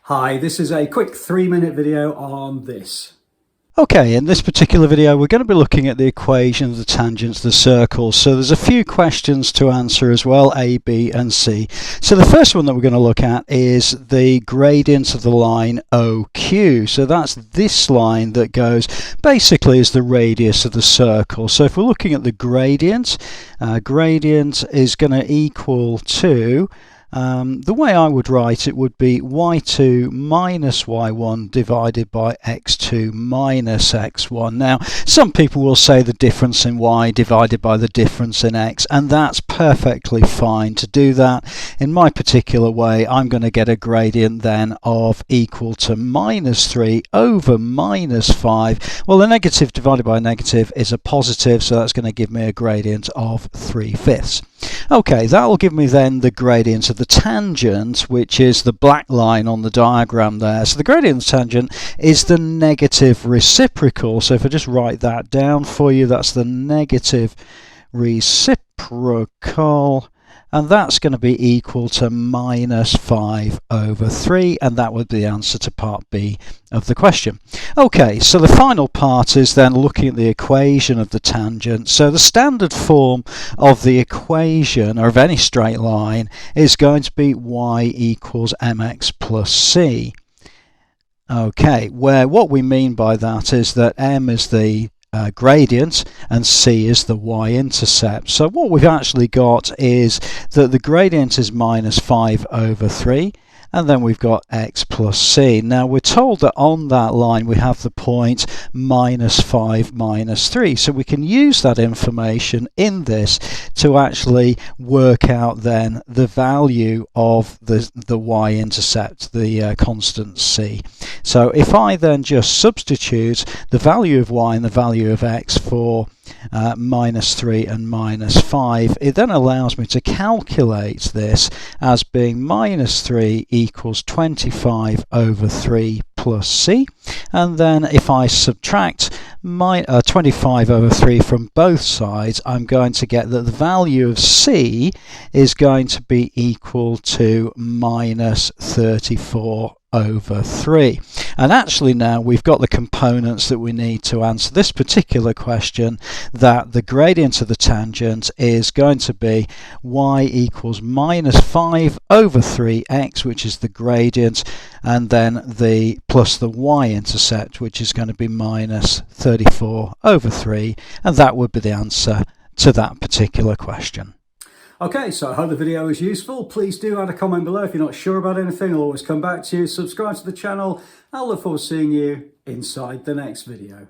Hi, this is a quick 3-minute video on this. Okay, in this particular video we're going to be looking at the equation of the tangents of the circles. So there's a few questions to answer as well, A, B and C. So the first one that we're going to look at is the gradient of the line OQ. So that's this line that goes basically as the radius of the circle. So if we're looking at the gradient, gradient is going to equal to the way I would write it would be y2 minus y1 divided by x2 minus x1. Now, some people will say the difference in y divided by the difference in x, and that's perfectly fine to do that. In my particular way, I'm going to get a gradient then of equal to minus 3 over minus 5. Well, a negative divided by a negative is a positive, so that's going to give me a gradient of 3/5. Okay, that will give me then the gradient of the tangent, which is the black line on the diagram there. So the gradient of the tangent is the negative reciprocal. So if I just write that down for you, that's the negative reciprocal, and that's going to be equal to minus 5 over 3, and that would be the answer to part B of the question. Okay, so the final part is then looking at the equation of the tangent. So the standard form of the equation, or of any straight line, is going to be y equals mx plus c. Okay, where what we mean by that is that m is the gradient and c is the y-intercept. So what we've actually got is that the gradient is minus 5 over 3, and then we've got x plus c. Now we're told that on that line we have the point minus 5 minus 3, so we can use that information in this to actually work out then the value of the y-intercept, the constant c. So if I then just substitute the value of y and the value of x for minus 3 and minus 5, it then allows me to calculate this as being minus 3 equals 25 over 3 plus c, and then if I subtract 25 over 3 from both sides, I'm going to get that the value of c is going to be equal to minus 34 over 3. And actually now we've got the components that we need to answer this particular question, that the gradient of the tangent is going to be y equals minus 5 over 3x, which is the gradient, and then the plus the y-intercept, which is going to be minus 34 over 3, and that would be the answer to that particular question. Okay, so I hope the video was useful. Please do add a comment below if you're not sure about anything. I'll always come back to you. Subscribe to the channel. I'll look forward to seeing you inside the next video.